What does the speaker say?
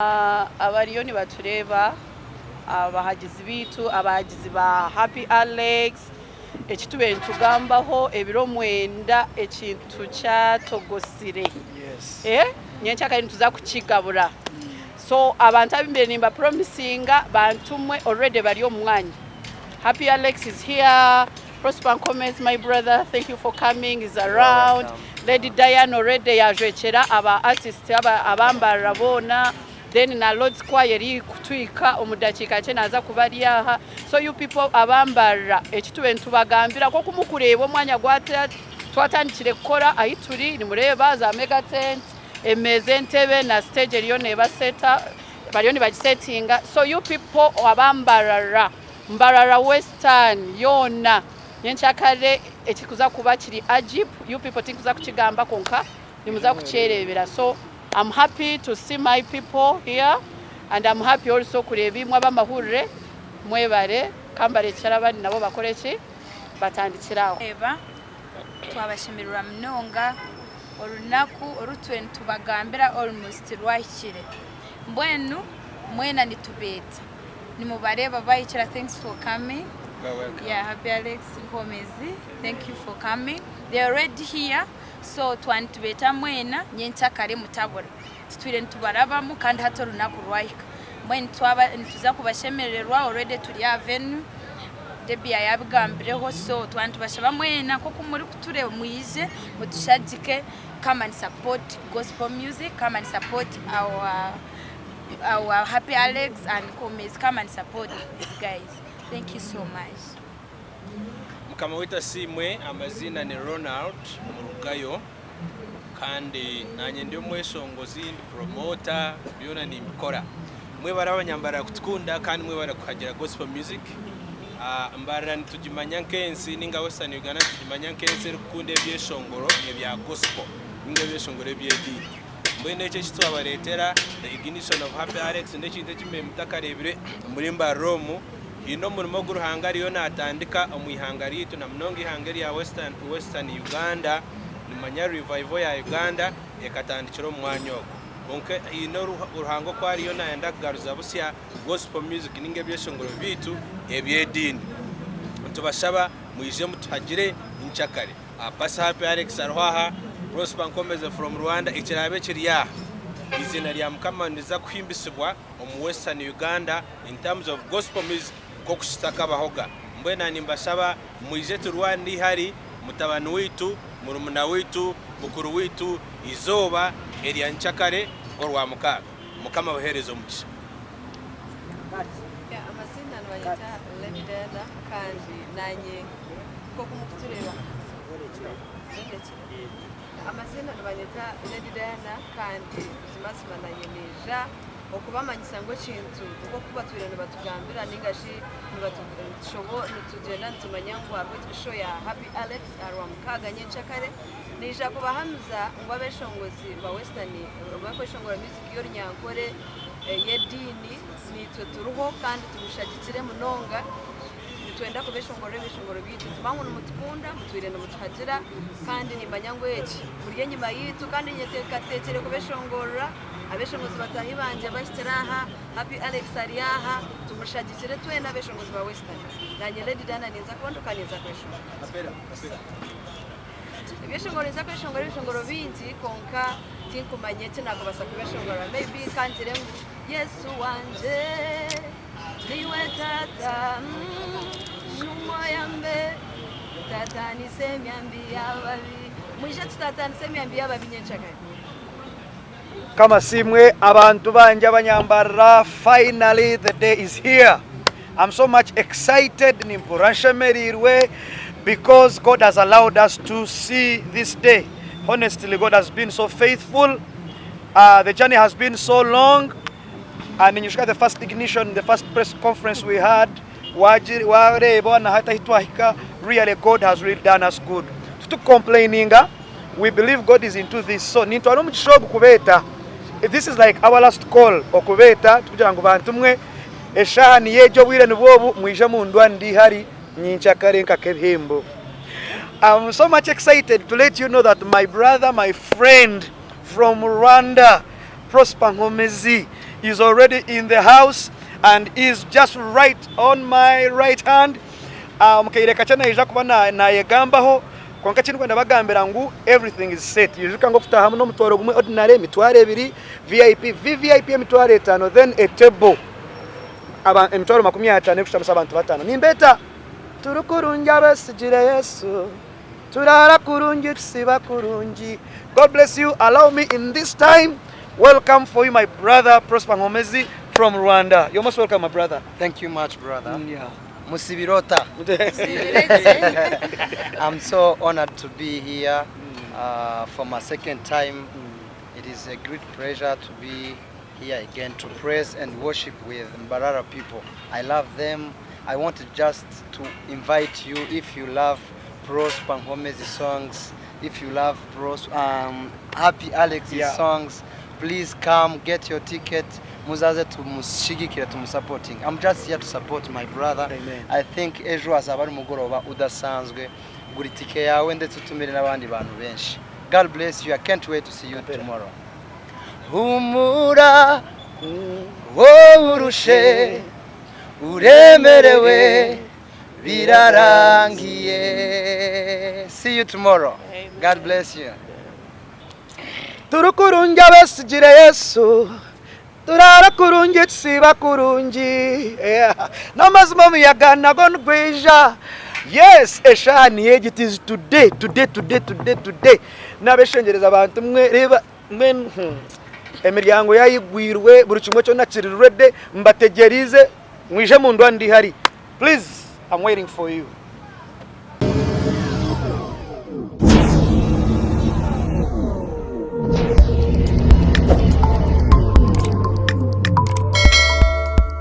Abariyoni batureba abahagizi bitu abahagizi ba Happy Alex ekitube ntugambaho ebiro mwenda ekintu kyatogosire nyencha kali tuza kukigabura so abantu abimbere nimba promisinga bantumwe already bari omwanya. Happy Alex is here. Prosper Nkomezi, my brother, thank you for coming. Is around. Lady Diane already yajwechera aba artist abamba rabona. Then na Lord's Choir iri kutwika omudakika cye naza kubari yaha. So you people abambara ekitube ntubagambira ko kumukureba omwanya gwate twatandikire gukora ayituri ni mureba za mega tent emeze ntebe na stage eriyo neba seta bariyoni bagisetinga. So you people abambara mbarara Western yona nyenchakale ekikuza kuba kiri Agip. You people tikuza kukigamba konka nimuza kucherebera. So I'm happy to see my people here, and I'm happy also kureba imwe abamahurire mwebare kambare cyarabandi nabo bakorechi batandikiraho eba twabashimirura mnonga orunaku orutwe ntubagambira almost rwahikire mbwenu mwena nitubeta nimubareba bayikira. Thanks for coming. Yeah, Happy Alex, Nkomezi, thank you for coming. They are already here. So twantubeta mwena nyencha kare mutabora twire ntubarabamu kandi hato runaku rwahika mwene twaba ntuza kubashemererwa already turi avenue debi yabigambireho. So twantubashaba mwena koko muri kutureba muyize mutushagike, come and support gospel music, come and support our Happy Alex and Nkomezi, come and support these guys. Thank you so much. Kama wita simwe amazina ni Ronald Murugayo kandi nanye ndi umwesongozi ndi promoter byona ni mikora mwe barabanyambara kutukunda kandi mwe barakuhagira gospel music mbara ntujimanya nkensi ninga Western Uganda tujimanya nkensi rukunde byeshongoro ebya gospel ninga byeshongoro byedi mwe nece kitwabaretera the ignition of Happy Alex ndekinde kimwe mutakarebire muri mbaromu ino murimo guruhangari yo natandika omwihangari itu na mnongi hangari ya Western Uganda ni manya revival ya Uganda ekatandikiro mwanyoko onke ino ruhango kwari yo naenda garuza busya gospel music ninge byeshongoro bitu ebyedini ntubashaba mwije mutuhagire inchakare apasa Happy Alex arwaha Prosper Nkomezi from Rwanda ikirabe kiriya izina lya mukama niza kuhimbisibwa mu Western Uganda in terms of gospel music kokushitaka bahoga mbwena nimbashaba mwije turwandi hari mutabani witu murumuna witu bukuru witu izoba eriya nchakare orwa mukaga mukama baherezo muci amazina nwanyita Ledena kandi nanye ko kumukutureba amazina nwanyita Ledena kandi Buzima nanye neja okubamanyisa ngo kintu uko kuba twirane batugambira ningashi nibatushobo nitugenda ntumanya ngo arwe show ya Happy Alex arwa mukaga nyenchakare nija kubahanuza ngo abeshongozi ba Western bakoshongora music yo Ankole yedini nitwe turuho kandi tumushagikire munonga twenda kubeshongoro bitu tubangu mutukunda mutwirane mutuhagira kandi nimbanya ngo eki buriye nyuma yitu kandi nyetekatekere kubeshongora abeshongozi batahi banje bashyiraha Happy Alex ariyaha tumushagikire twenda abeshongozi ba Western nanye Lady Diana neza kondokaneza kweshongora ibeshongoro bingi konka tinkumanye cyanago basaka ibeshongora maybe kanjire Yesu wanje niwe tata numoyambe tata ni semyambi yababi mwisha tata ni semyambi yababi nyenchakare kama simwe abantu banje abanyambara. Finally the day is here. I'm so much excited nimporashemerirwe because God has allowed us to see this day. Honestly, God has been so faithful. The journey has been so long, and in the first ignition, the first press conference we had, really God has really done us good. To complaining, we believe God is into this. So this is like our last call okubeta tukugira ngo bantumwe eshani yejo bwire nibobu mwije mundwa ndi hari nyinchakare nkakebhembo. I'm so much excited to let you know that my brother, my friend from Rwanda, Prosper Nkomezi, is already in the house and is just right on my right hand. Mukayireka cyane ija kuba nayegambaho konka kintu kwenda bagambira ngo everything is set. Yujuka ngo futa hamwe no mutwaro gumwe ordinary mitware 2 VIP VVIP mitware 5 then a table aba emitwaro 50 kushaba abantu batano nimbeta turukurunja besigire Yesu turara kurunji siba kurunji. God bless you. Allow me in this time welcome for you my brother Prosper Nkomezi from Rwanda. You're most welcome my brother. Thank you much brother. Yeah. Musibirota. I'm so honored to be here for my second time. It is a great pleasure to be here again to praise and worship with Mbarara people. I love them. I want to just to invite you, if you love Prosper Nkomezi songs, if you love Happy Alex's songs, please come, get your ticket. Muzaze tumushigikira tumusupporting. I'm just here to support my brother. Amen. I think ejo azaba ari mugoroba udasanzwe. Guri tike yawe ndetse utumire n'abandi bantu benshi. God bless you. I can't wait to see you tomorrow. Humura urushe uremerewe birarangiye. See you tomorrow. God bless you. Turukurunja besigire Yesu turara kurunji siba kurunji. Namazimo muyagana gonugwija. Yes, eshani it is today. Nabeshengereza abantu mwe reba men emiryango yayigwirwe buri kimwe cyo nakirirwe de mbategerize mwije mu ndwa ndi hari. Please, I'm waiting for you.